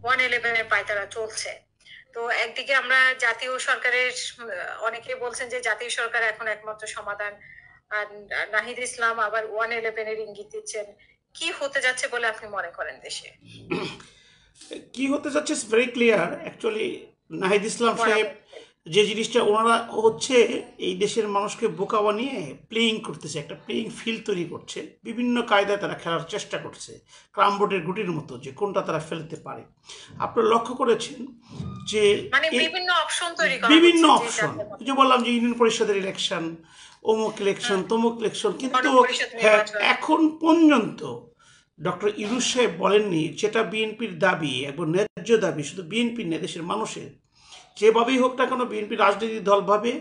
111-এর পায়তারা চলছে। তো একদিকে আমরা জাতীয় সরকারের অনেকে বলছেন যে জাতীয় সরকার এখন একমাত্র সমাধান, আর নাহিদ ইসলাম আবার 111-এর ইঙ্গিত দিচ্ছেন। কি হতে যাচ্ছে বলে আপনি মনে করেন দেশে? কি হতে যাচ্ছে very clear actually. Nahid Islam সাহেব বরাবর যে জিনিসটা ওনারা হচ্ছে এই দেশের মানুষকে বোকা বানিয়ে প্লেয়িং করতেছে, একটা প্লেয়িং ফিল্ড তৈরি করছে, বিভিন্ন কায়দায় তারা খেলার চেষ্টা করছে ক্রাম বোর্ডের গুটির মতো, যে কোনটা তারা ফেলতে পারে। আপনারা লক্ষ্য করেছেন যে মানে বিভিন্ন অপশন তৈরি করা বিভিন্ন হচ্ছে, অপশন, যে বললাম যে ইউনিয়ন পরিষদের ইলেকশন, অমুক ইলেকশন, তমুক ইলেকশন, কিন্তু গণপরিষদ হ্যাঁ, নির্বাচন। এখন পর্যন্ত ডক্টর ইউনূস সাহেব বলেননি যেটা বিএনপির দাবি এবং ন্যায্য দাবি, শুধু বিএনপির নেই দেশের মানুষের, যেভাবেই হোক না কেন বিএনপি রাজনৈতিক দলভাবে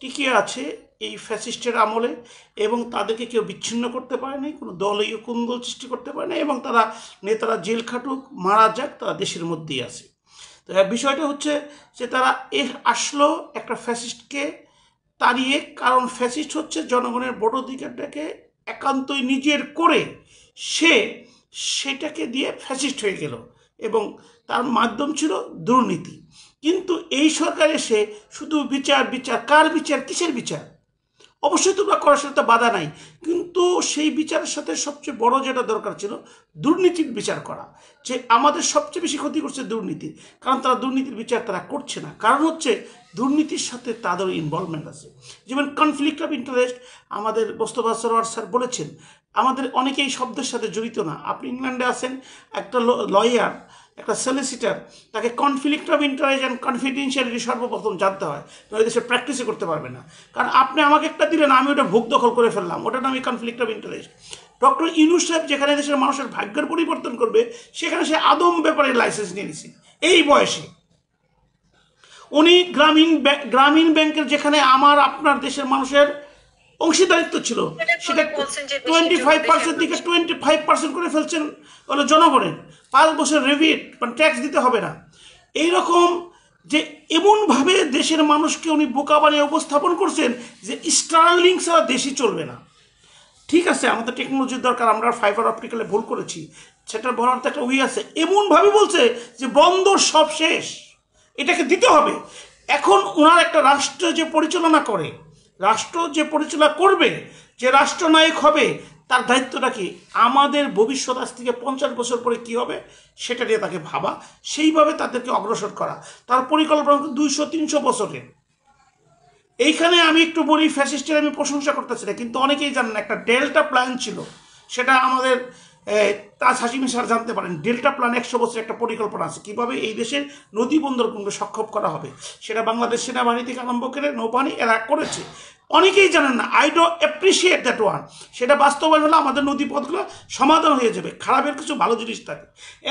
টিকে আছে এই ফ্যাসিস্টের আমলে, এবং তাদেরকে কেউ বিচ্ছিন্ন করতে পারেনি, কোনো দলীয় কুন্দল সৃষ্টি করতে পারে না, এবং তারা নেতারা জেল খাটুক, মারা যাক, তারা দেশের মধ্যেই আছে। তো বিষয়টা হচ্ছে যে তারা আসলো একটা ফ্যাসিস্টকে তাড়িয়ে, কারণ ফ্যাসিস্ট হচ্ছে জনগণের ভোটাধিকারটাকে একান্তই নিজের করে সে সেটাকে দিয়ে ফ্যাসিস্ট হয়ে গেল, এবং তার মাধ্যম ছিল দুর্নীতি। কিন্তু এই সরকার এসে শুধু বিচার বিচার, কার বিচার, কিসের বিচার? অবশ্যই তোমরা করার সাথে বাধা নাই, কিন্তু সেই বিচারের সাথে সবচেয়ে বড় যেটা দরকার ছিল দুর্নীতির বিচার করা, যে আমাদের সবচেয়ে বেশি ক্ষতি করছে দুর্নীতি, কারণ তারা দুর্নীতির বিচার তারা করছে না, কারণ হচ্ছে দুর্নীতির সাথে তাদের ইনভলভমেন্ট আছে। যেমন কনফ্লিক্ট অফ ইন্টারেস্ট, আমাদের মোস্তফা সরোয়ার স্যার বলেছেন, আমাদের অনেকেই শব্দের সাথে জড়িত না। আপনি ইংল্যান্ডে আছেন, একটা লয়ার, একটা সলিসিটার, তাকে conflict of interest and confidentiality সর্বপ্রথম জানতে হয়, নয় দেশে প্র্যাকটিসে করতে পারবে না। কারণ আপনি আমাকে একটা দিলেন, আমি ওটা ভোগ দখল করে ফেললাম, ওটার নামই conflict of interest. Doctor Yunus সাহেব যেখানে দেশের মানুষের ভাগ্যের পরিবর্তন করবে, সেখানে সে আদম ব্যাপারে লাইসেন্স নিয়ে নিছে এই বয়সে। উনি গ্রামীণ ব্যাংকের যেখানে আমার আপনার দেশের মানুষের অংশীদারিত্ব ছিল, সেটা 25% থেকে 25% করে ফেলছেন হলো জনগণের। 5 বছর রিভিট মানে ট্যাক্স দিতে হবে না। এইরকম যে এমনভাবে দেশের মানুষকে উনি বোকা বানিয়ে উপস্থাপন করছেন যে স্টারলিং ছাড়া দেশই চলবে না। ঠিক আছে, আমাদের টেকনোলজির দরকার, আমরা ফাইবার অপটিক্যালে ভুল করেছি, সেটা বলার তো একটা উই আছে। এমনভাবে বলছে যে বন্দর সব শেষ, এটাকে দিতে হবে। এখন ওনার একটা রাষ্ট্র যে পরিচালনা করে, রাষ্ট্র যে পরিচালনা করবে, যে রাষ্ট্রনায়ক হবে, তার দায়িত্বটা কি? আমাদের ভবিষ্যৎ আজ থেকে 50 বছর পরে কি হবে সেটা নিয়ে তাকে ভাবা, সেইভাবে তাদেরকে অগ্রসর করা। তার পরিকল্পনা 200-300 বছরের। এইখানে আমি একটু বলি, ফ্যাসিস্টের আমি প্রশংসা করতেছি না, কিন্তু অনেকেই জানেন একটা ডেল্টা প্ল্যান ছিল, সেটা আমাদের তাজ হাসিমি স্যার জানতে পারেন। ডেল্টা প্ল্যান 100 বছরের একটা পরিকল্পনা আছে, কীভাবে এই দেশের নদী বন্দরগুলোকে সক্ষম করা হবে, সেটা বাংলাদেশ সেনাবাহিনী থেকে আরম্ভ করে নৌবাহিনী এরা করেছে। অনেকেই জানেন না, I don't appreciate that one. সেটা বাস্তবায়ন হলে আমাদের নদীপথগুলো সমাধান হয়ে যাবে, খারাপের কিছু ভালো জিনিস থাকে।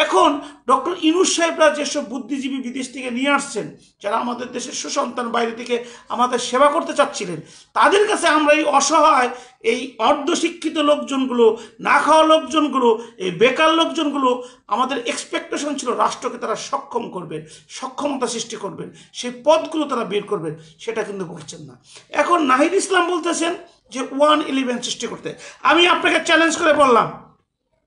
এখন ডক্টর ইউনূস সাহেবরা যেসব বুদ্ধিজীবী বিদেশ থেকে নিয়ে আসছেন, যারা আমাদের দেশের সুসন্তান, বাইরে থেকে আমাদের সেবা করতে চাচ্ছিলেন, তাদের কাছে আমরা এই অসহায়, এই অর্ধশিক্ষিত লোকজনগুলো, না খাওয়া লোকজনগুলো, এই বেকার লোকজনগুলো, আমাদের এক্সপেকটেশন ছিল রাষ্ট্রকে তারা সক্ষম করবেন, সক্ষমতা সৃষ্টি করবেন, সেই পদগুলো তারা বের করবেন, সেটা কিন্তু করছেন না। এখন নাহিদ ইসলাম বলতেছেন যে 111 সৃষ্টি করতে। আমি আপনাকে চ্যালেঞ্জ করে বললাম,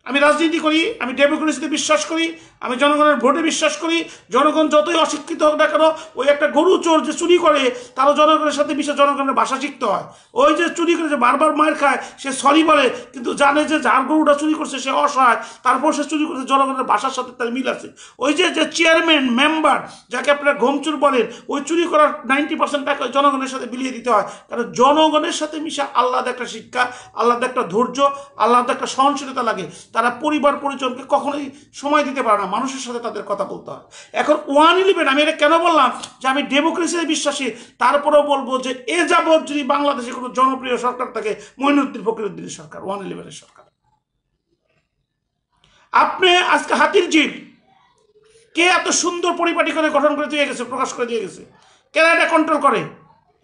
আমি রাজনীতি করি, আমি ডেমোক্রেসিতে বিশ্বাস করি, আমি জনগণের ভোটে বিশ্বাস করি। জনগণ যতই অশিক্ষিত হোক না কেন, ওই একটা গরু চোর যে চুরি করে, তারও জনগণের সাথে মিশে জনগণের ভাষা শিখতে হয়। ওই যে চুরি করে যে বারবার মার খায়, সে সরি বলে, কিন্তু জানে যে যার গরুটা চুরি করছে সে অসহায়, তারপর সে চুরি করছে, জনগণের ভাষার সাথে তার মিল আছে। ওই যে চেয়ারম্যান মেম্বার, যাকে আপনারা ঘুমচুর বলেন, ওই চুরি করার 90% টাকা জনগণের সাথে বিলিয়ে দিতে হয়, কারণ জনগণের সাথে মিশা আলাদা একটা শিক্ষা, আলাদা একটা ধৈর্য, আলাদা একটা সহনশীলতা লাগে। তারা পরিবার পরিজনকে কখনোই সময় দিতে পারে না, মানুষের সাথে তাদের কথা বলতে হয়। এখন 111, আমি এটা কেন বললাম যে আমি ডেমোক্রেসিতে বিশ্বাসী, তারপরেও বলবো যে এ যাবৎ যদি বাংলাদেশে কোনো জনপ্রিয় সরকার থাকে, মঈনুদ্দিন ফখরুদ্দিনের সরকার, 111-এর সরকার। আপনি আজকে হাতির ঝিল কে এত সুন্দর পরিপাটি করে গঠন করে দিয়ে গেছে, প্রকাশ করে দিয়ে গেছে, কেন এটা কন্ট্রোল করে?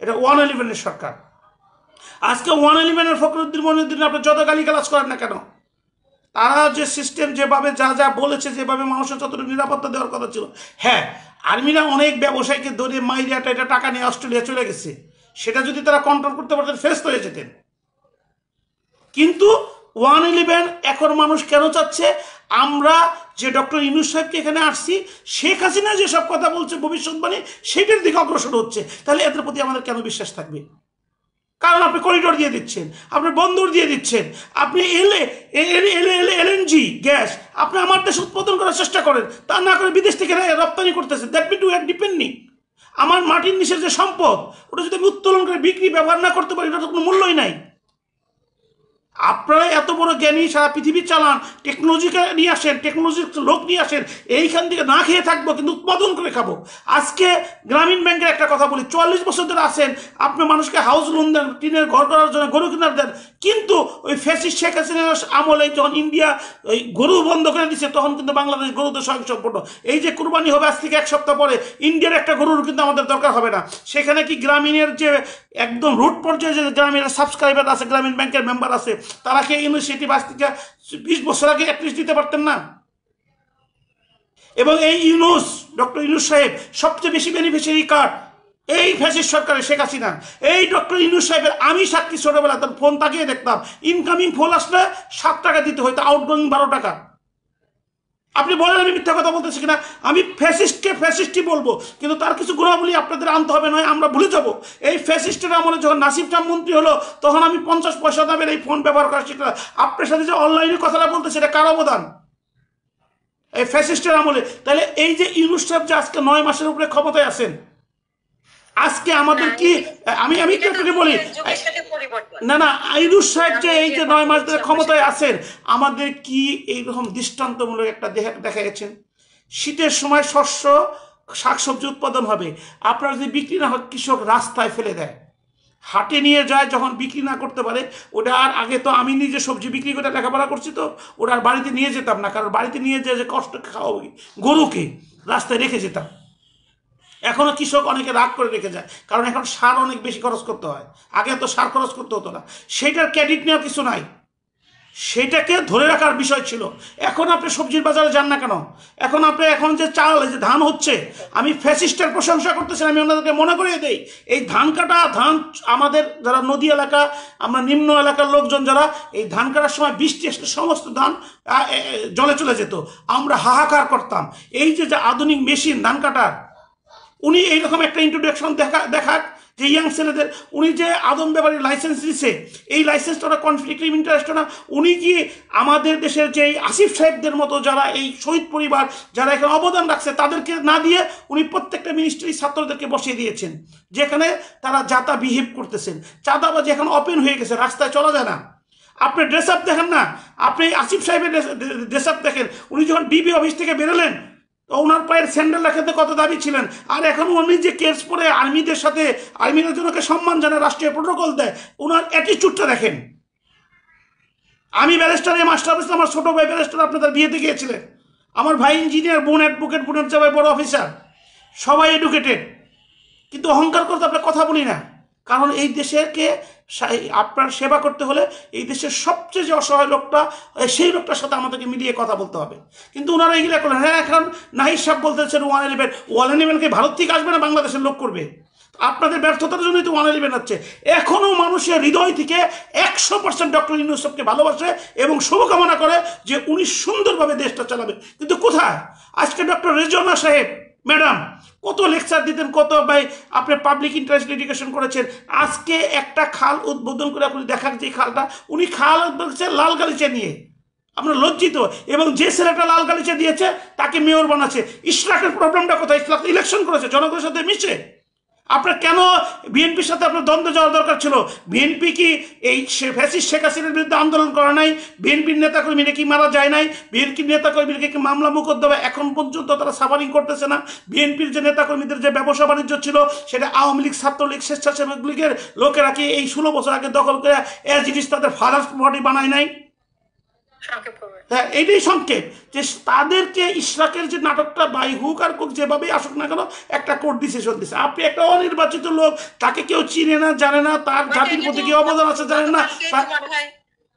এটা 111-এর সরকার। আজকে 111-এর ফখরুদ্দিন মঈনুদ্দিন আপনি যত গালিগালাজ করেন না কেন, তারা যে সিস্টেম, যেভাবে যা যা বলেছে, যেভাবে মানুষের যতটুকু নিরাপত্তা দেওয়ার কথা ছিল, হ্যাঁ, আর্মিরা অনেক ব্যবসায়ীকে ধরে মাইরিয়াটা এটা টাকা নিয়ে অস্ট্রেলিয়া চলে গেছে, সেটা যদি তারা কন্ট্রোল করতে পারতেন ফেস্ট হয়ে যেতেন। কিন্তু 111 এখন মানুষ কেন চাচ্ছে? আমরা যে ডক্টর ইউনূস সাহেবকে এখানে আসছি, শেখ হাসিনা যেসব কথা বলছে ভবিষ্যৎবাণী সেটার দিকে অগ্রসর হচ্ছে, তাহলে এদের প্রতি আমাদের কেন বিশ্বাস থাকবে? কারণ আপনি করিডোর দিয়ে দিচ্ছেন, আপনি বন্দর দিয়ে দিচ্ছেন, আপনি এলএনজি গ্যাস আপনি আমার দেশে উৎপাদন করার চেষ্টা করেন, তা না করে বিদেশ থেকে রপ্তানি করতেছেন। দ্যাট মিন টু আর ডিপেন্ডিং। আমার মাটির নিচের যে সম্পদ, ওটা যদি আমি উত্তোলন করে বিক্রি ব্যবহার না করতে পারি, ওটার কোনো মূল্যই নাই। আপনারা এত বড় জ্ঞানী, সারা পৃথিবী চালান, টেকনোলজিকে নিয়ে আসেন, টেকনোলজির লোক নিয়ে আসেন, এইখান থেকে না খেয়ে থাকবো কিন্তু উৎপাদন করে খাবো। আজকে গ্রামীণ ব্যাংকের একটা কথা বলি, 44 বছর ধরে আসেন, আপনি মানুষকে হাউস লোন দেন, টিনের ঘর করার জন্য, গরু কেনার দেন, কিন্তু ওই ফ্যাসিস্ট শেখ হাসিনার আমলে যখন ইন্ডিয়া ওই গরু বন্ধ করে দিচ্ছে, তখন কিন্তু বাংলাদেশ গরুতে স্বয়ংসম্পূর্ণ। এই যে কুরবানি হবে আজ থেকে 1 সপ্তাহ পরে, ইন্ডিয়ার একটা গরুর কিন্তু আমাদের দরকার হবে না। সেখানে কি গ্রামীণের যে একদম রুট পর্যায়ে যে গ্রামীণের সাবস্ক্রাইবার আছে, গ্রামীণ ব্যাংকের মেম্বার আছে, তারা কি ইউনিভার্সিটি বাস থেকে 20 বছর আগে অ্যাটলিস্ট দিতে পারতেন না? এবং এই ডক্টর ইউনূস সাহেব সবচেয়ে বেশি বেনিফিশিয়ারি কার্ড এই ফ্যাসিস্ট সরকারের, শেখ হাসিনা। এই ডক্টর ইউনূস সাহেবের আমি সাক্ষী, ছোটবেলা তার ফোন তাকিয়ে দেখতাম, ইনকামিং ফোন আসলে 7 টাকা দিতে হইতো, আউটগোয়িং 12 টাকা। আপনি বলেন আমি মিথ্যা কথা বলতেছি কিনা? আমি ফ্যাসিস্টকে ফ্যাসিস্টই বলবো, কিন্তু তার কিছু গুণাবলী আপনাদের আনতে হবে, নয় আমরা ভুলে যাবো। এই ফ্যাসিস্টের আমলে যখন নাসিব খান মন্ত্রী হলো, তখন আমি 50 পয়সা দামের এই ফোন ব্যবহার করা শিখলাম। আপনার সাথে যে অনলাইনে কথাটা বলতেছে, এটা কার অবদান? এই ফ্যাসিস্টের আমলে। তাহলে এই যে ইউনূস সাহেব যে আজকে 9 মাসের উপরে ক্ষমতায় আছেন, আজকে আমাদের কি, আমি একটু আপনাকে বলি, না না, ইউনূস সাহেব যে এই যে 9 মাস ধরে ক্ষমতায় আছেন, আমাদের কি এইরকম দৃষ্টান্তমূলক একটা দেখা গেছেন? শীতের সময় শস্য শাকসবজি উৎপাদন হবে, আপনার যদি বিক্রি না হয়, কৃষক রাস্তায় ফেলে দেয়, হাটে নিয়ে যায়, যখন বিক্রি না করতে পারে ওটা আর, আগে তো আমি নিজে সবজি বিক্রি করে লেখাপড়া করছি, তো ওটা আর বাড়িতে নিয়ে যেতাম না, কারণ বাড়িতে নিয়ে যে কষ্ট খাওয়াবো গরুকে, রাস্তায় রেখে যেতাম। এখনো কৃষক অনেকে রাগ করে রেখে যায়, কারণ এখন সার অনেক বেশি খরচ করতে হয়, আগে তো সার খরচ করতে হতো না। সেটার ক্রেডিট নেওয়ার কিছু নাই, সেটাকে ধরে রাখার বিষয় ছিল। এখন আপনি সবজির বাজারে যান না কেন, এখন যে চাল, যে ধান হচ্ছে, আমি ফ্যাসিস্টের প্রশংসা করতেছি, আমি ওনাদেরকে মনে করিয়ে দেই, এই ধান কাটা, ধান আমাদের যারা নদী এলাকা, আমরা নিম্ন এলাকার লোকজন যারা, এই ধান কাটার সময় বৃষ্টি আসলে সমস্ত ধান জলে চলে যেত, আমরা হাহাকার করতাম। এই যে আধুনিক মেশিন ধান কাটার, উনি এইরকম একটা ইন্ট্রোডাকশন দেখাক যে ইয়াং ছেলেদের, উনি যে আদম ব্যাপারী লাইসেন্স দিচ্ছে, এই লাইসেন্সটা ওরা কনফ্লিক্ট অফ ইন্টারেস্ট না, উনি কি আমাদের দেশের যে আসিফ সাহেবদের মতো যারা এই শহীদ পরিবার যারা এখানে অবদান রাখছে, তাদেরকে না দিয়ে উনি প্রত্যেকটা মিনিস্ট্রি ছাত্রদেরকে বসিয়ে দিয়েছেন, যেখানে তারা যাতা বিহেভ করতেছেন। চাঁদাবাজি এখন ওপেন হয়ে গেছে, রাস্তায় চলা যায় না। আপনি ড্রেস আপ দেখেন না, আপনি আসিফ সাহেবের ড্রেস আপ দেখেন, উনি যখন ডিবি অফিস থেকে বেরোলেন, ওনার পায়ের স্যান্ডেল রাখাতে কত দাবি ছিলেন, আর এখন উনি যে কেস পরে আর্মিদের সাথে, আর্মিরা জনকে সম্মান জানায়, রাষ্ট্রীয় প্রোটোকল দেয়, ওনার অ্যাটিচিউডটা দেখেন। আমি ব্যারিস্টার মাস্টার অফিস, আমার ছোট ভাই ব্যারিস্টার, আপনাদের বিয়েতে গিয়েছিলেন, আমার ভাই ইঞ্জিনিয়ার, বোন অ্যাডভোকেট, বোনের জামাই বড় অফিসার, সবাই এডুকেটেড, কিন্তু অহংকার করতে আমরা কথা বলি না, কারণ এই দেশকে আপনার সেবা করতে হলে এই দেশের সবচেয়ে যে অসহায় লোকটা, সেই লোকটার সাথে আমাদেরকে মিলিয়ে কথা বলতে হবে। কিন্তু ওনারা এগুলো করলেন। হ্যাঁ, এখন নাহিদ সাহেব বলতেছেন 111 ভারত থেকে আসবে না, বাংলাদেশের লোক করবে। আপনাদের ব্যর্থতার জন্যই তো 111 হচ্ছে। এখনো মানুষের হৃদয় থেকে 100% ডক্টর ইউনূস সাহেবকে ভালোবাসে এবং শুভকামনা করে যে উনি সুন্দরভাবে দেশটা চালাবে। কিন্তু কোথায় আজকে ডক্টর রেজওয়ানা সাহেব ম্যাডাম কত লেকচার দিতেন, কত ভাই আপনি পাবলিক ইন্টারেস্ট এডুকেশন করেছেন, আজকে একটা খাল উদ্বোধন করে আপনি দেখান যে খালটা, উনি খাল উদ্বোধন লাল গালিচা নিয়ে, আমরা লজ্জিত। এবং যে ছেলেটা লাল গালিচা দিয়েছে তাকে মেয়র বানাচ্ছে। ইশরাকের প্রবলেমটা কোথায়? ইশরাক ইলেকশন করেছে, জনগণের সাথে মিশে। আপনার কেন বিএনপির সাথে আপনার দ্বন্দ্ব যাওয়ার দরকার ছিল? বিএনপি কি এই ফ্যাসিস্ট শেখ হাসিনার বিরুদ্ধে আন্দোলন করে নাই? বিএনপির নেতাকর্মীরা কি মারা যায় নাই? বিএনপির নেতাকর্মীরা কি মামলা মোকদ্দমা এখন পর্যন্ত তারা সাফারিং করতেছে না? বিএনপির যে নেতাকর্মীদের যে ব্যবসা বাণিজ্য ছিল, সেটা আওয়ামী লীগ, ছাত্রলীগ, স্বেচ্ছাসেবক লীগের লোকেরা কি এই 16 বছর আগে দখল করে এজ ইট ইজ তাদের ফাদার্স বডি বানায় নাই? এইটাই সংক্ষেপ যে তাদেরকে ইশরাকের যে নাটকটা বাই হুক আর কুক যেভাবেই আসুক না কেন, একটা কোর্ট ডিসিশন দিচ্ছে। আপনি একটা অনির্বাচিত লোক, তাকে কেউ চিনে না, জানে না, তার জাতির প্রতি কি অবদান আছে জানেন না।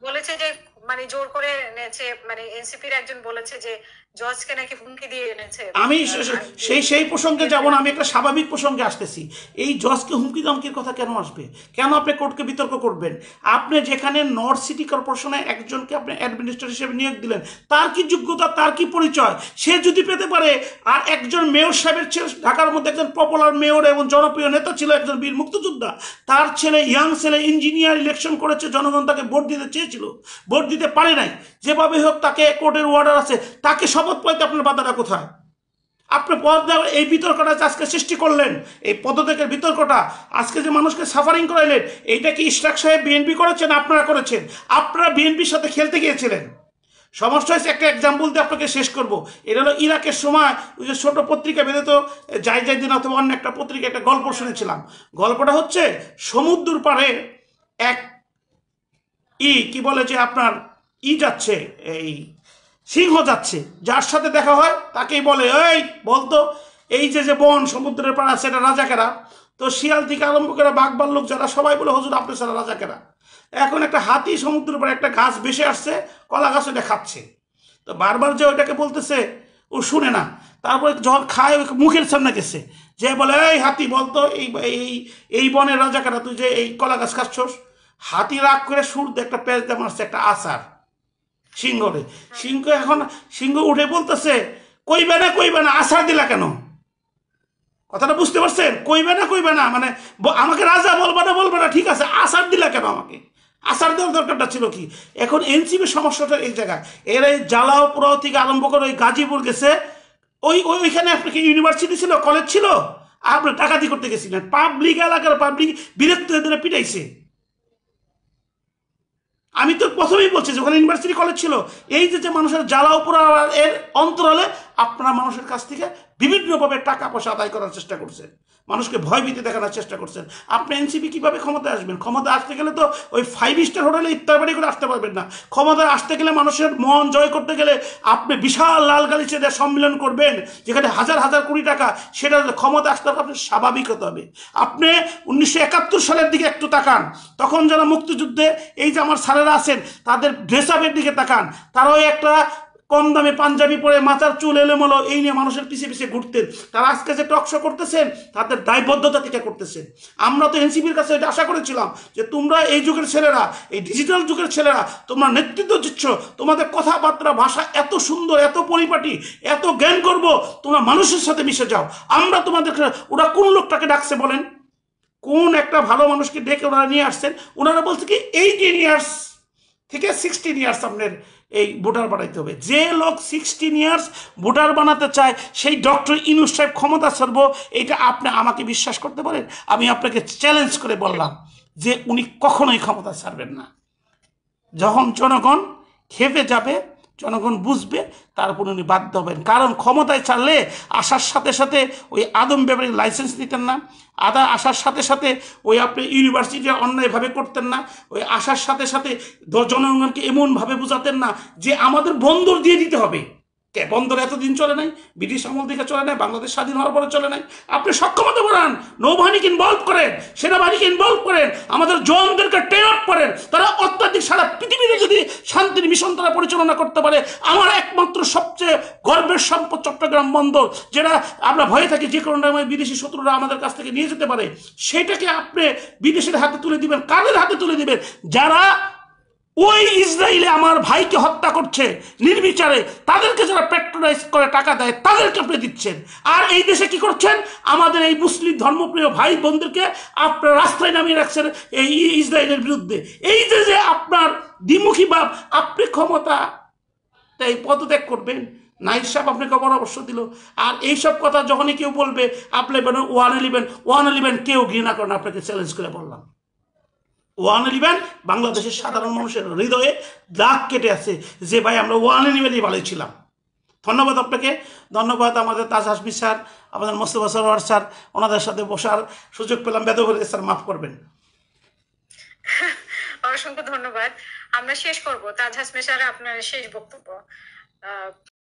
বলেছে যে মানে জোর করে এনেছে, মানে এনসিপির একজন বলেছে যে জজকে নাকি হুমকি দিয়ে এনেছে। আমি আহ, সেই প্রসঙ্গে যাব না, দেখলাম। আমি একটা স্বাভাবিক প্রসঙ্গে আসতেছি। এই জজকে হুমকি ধমকির কথা কেন আসবে? কেন আপনি কোর্টকে বিতর্ক করবেন? আপনি যেখানে নর্থ সিটি কর্পোরেশনে একজনকে আপনি অ্যাডমিনিস্ট্রেটর হিসেবে নিয়োগ দিলেন, তার কি যোগ্যতা, তার কি পরিচয়? সে যদি পেতে পারে, আর একজন মেয়র সাহেবের ছেলে, ঢাকার মধ্যে একজন পপুলার মেয়র এবং জনপ্রিয় নেতা ছিল, একজন বীর মুক্তিযোদ্ধা, তার ছেলে, ইয়াং ছেলে ইঞ্জিনিয়ার ইলেকশন করেছে, জনগণ তাকে ভোট দিতে চেয়েছিল, ভোট দিতে পারে নাই। যেভাবে হোক তাকে, কোর্টের অর্ডার আছে, তাকে শপথ পাইতে আপনার বাধাটা কোথায়? আপনি পদ দেওয়ার এই বিতর্কটা আজকে সৃষ্টি করলেন, এই পদত্যাগের বিতর্কটা আজকে যে মানুষকে সাফারিং করাইলেন, এইটা কি ইশরাক সাহেব বিএনপি করেছেন? আপনারা করেছেন। আপনারা বিএনপির সাথে খেলতে গিয়েছিলেন। সমস্যা হয়েছে, একটা এক্সাম্পল দিয়ে আপনাকে শেষ করব। এটা হলো ইরাকের সময় ওই যে ছোট পত্রিকা বেরোতো, যাই যাই দিন অথবা অন্য একটা পত্রিকা, একটা গল্প শুনেছিলাম। গল্পটা হচ্ছে, সমুদ্র পাড়ে এক কি বলে যে আপনার যাচ্ছে, এই সিংহ যাচ্ছে, যার সাথে দেখা হয় তাকেই বলে, এই বলতো, এই যে যে বন সমুদ্রের পাড় আছে, এটা রাজাকেরা। তো শিয়াল থেকে আরম্ভ করে বাঘ ভাল্লুক যারা, সবাই বলে, হুজুর আপনি সারা রাজাকেরা। এখন একটা হাতি সমুদ্রের পাড়ে একটা গাছ বেসে আসছে, কলা গাছ ওটা খাচ্ছে। তো বারবার যে ওটাকে বলতেছে, ও শুনে না। তারপরে যখন খায়, ওই মুখের সামনে গেছে, যে বলে, এই হাতি বলতো, এই এই বনের রাজাকেরা, তুই যে এই কলা গাছ খাচ্ছস। হাতি রাগ করে সুর দিয়ে একটা পেঁচ দিয়ে মারছে, একটা আচার সিংহরে। সিংহ এখন, সিংহ উঠে বলতেছে, কইবে না আসার দিলা কেন? কথাটা বুঝতে পারছেন? কইবে না মানে, আমাকে রাজা বলবে না, ঠিক আছে, আসার দিলা কেন আমাকে? আসার দেওয়ার দরকারটা ছিল কি? এখন এনসিপির সমস্যাটা এই জায়গায়। এর এই জ্বালাও পোড়াও থেকে আরম্ভ করে ওই গাজীপুর গেছে, ওইখানে আপনার কি ইউনিভার্সিটি ছিল, কলেজ ছিল? আপনি ডাকাতি করতে গেছিলেন, পাবলিক এলাকার পাবলিক বিরক্ত হয়ে পিটাইছে। আমি তো প্রথমেই বলছি যে ওখানে ইউনিভার্সিটি কলেজ ছিল। এই যে যে মানুষের জ্বালা উপরা, এর অন্তরালে আপনারা মানুষের কাছ থেকে বিভিন্নভাবে টাকা পয়সা আদায় করার চেষ্টা করছেন, মানুষকে ভয়ভীতি দেখানোর চেষ্টা করছেন। আপনি এনসিপি কিভাবে ক্ষমতায় আসবেন? ক্ষমতায় আসতে গেলে তো ওই 5 স্টার হোটেলে ইফতার বাড়ি করে আসতে পারবেন না। ক্ষমতায় আসতে গেলে, মানুষের মন জয় করতে গেলে আপনি বিশাল লাল গালিচে দিয়ে সম্মেলন করবেন, যেখানে হাজার হাজার কোটি টাকা। সেটা ক্ষমতা আসতে হবে, আপনি স্বাভাবিক হতে হবে। আপনি 1971 সালের দিকে একটু তাকান, তখন যারা মুক্তিযুদ্ধে, এই যে আমার স্যারেরা আছেন, তাদের ড্রেস আপের দিকে তাকান। তারাও একটা কম দামে পাঞ্জাবি পরে, মাথার চুল এলোমেলো, এই নিয়ে মানুষের পিছিয়ে পিছিয়ে ঘুরতেন। তারা আজকে যে টকশো করতেছেন, তাদের দায়বদ্ধতা থেকে করতেছেন। আমরা তো এনসিপির কাছে এটা আশা করেছিলাম যে তোমরা এই যুগের ছেলেরা, এই ডিজিটাল যুগের ছেলেরা, তোমরা নেতৃত্ব দিচ্ছ, তোমাদের কথাবার্তা ভাষা এত সুন্দর, এত পরিপাটি, এত জ্ঞান করব, তোমরা মানুষের সাথে মিশে যাও। আমরা তোমাদের, ওরা কোন লোকটাকে ডাকছে বলেন? কোন একটা ভালো মানুষকে ডেকে ওনারা নিয়ে আসছেন? ওনারা বলছে কি, 18 ইয়ার্স থেকে 16 ইয়ার্স আপনার এই ভোটার বানাইতে হবে। যে লোক 16 ইয়ার্স ভোটার বানাতে চায়, সেই ডক্টর ইউনূস সাহেব ক্ষমতা ছাড়ব, এটা আপনি আমাকে বিশ্বাস করতে পারেন? আমি আপনাকে চ্যালেঞ্জ করে বললাম যে উনি কখনোই ক্ষমতা ছাড়বেন না। যখন জনগণ খেপে যাবে, জনগণ বুঝবে, তারপর উনি বাধ্য হবেন। কারণ ক্ষমতায় ছাড়লে আসার সাথে সাথে ওই আদম ব্যাপারে লাইসেন্স নিতেন না, আসার সাথে সাথে ওই আপনি ইউনিভার্সিটি অন্যায়ভাবে করতেন না, ওই আসার সাথে সাথে জনগণকে এমনভাবে বোঝাতেন না যে আমাদের বন্দর দিয়ে দিতে হবে। কে বন্দর এতদিন চলে নাই? ব্রিটিশ আমল থেকে চলে নাই, বাংলাদেশ স্বাধীন হওয়ার পরে চলে নাই। আপনি সক্ষমতা বাড়ান, নৌবাহিনীকে ইনভলভ করেন, সেনাবাহিনীকে ইনভলভ করেন, আমাদের জওয়ানদেরকে ট্রেন আপ করেন। তারা অত্যাধিক সারা পৃথিবীতে যদি শান্তির মিশন তারা পরিচালনা করতে পারে, আমার একমাত্র সবচেয়ে গর্বের সম্পদ চট্টগ্রাম বন্দর, যেটা আমরা ভয়ে থাকি যে কোনো বিদেশি শত্রুরা আমাদের কাছ থেকে নিয়ে যেতে পারে, সেটাকে আপনি বিদেশের হাতে তুলে দিবেন। কাদের হাতে তুলে দিবেন? যারা ওই ইসরায়েলে আমার ভাইকে হত্যা করছে নির্বিচারে, তাদেরকে যারা পেট্রোলাইজ করে টাকা দেয়, তাদেরকে আপনি দিচ্ছেন। আর এই দেশে কি করছেন? আমাদের এই মুসলিম ধর্মপ্রিয় ভাই বোনদেরকে আপনার রাস্তায় নামিয়ে রাখছেন এই ইসরায়েলের বিরুদ্ধে। এই যে যে আপনার দ্বিমুখী ভাব, আপনি ক্ষমতা তাই পদত্যাগ করবেন, নাইট সাহেব আপনাকে পরামর্শ দিল। আর এইসব কথা যখনই কেউ বলবে, আপনি বলেন 111 কেউ ঘৃণা করেন, আপনাকে চ্যালেঞ্জ করে বললাম। 111 বাংলাদেশের সাধারণ মানুষের হৃদয়ে দাগ কেটে আছে যে ভাই আমরা 111ই ভালোই ছিলাম। ধন্যবাদ আপনাকে, ধন্যবাদ আমাদের তাজ হাসমি স্যার, আমাদের মোস্তফা সরোয়ার স্যার, ওনাদের সাথে বসার সুযোগ পেলাম। বেদবরে স্যার মাফ করবেন। অসংখ্য ধন্যবাদ। আমরা শেষ করব তাজ হাসমি স্যার, আপনার শেষ বক্তব্য।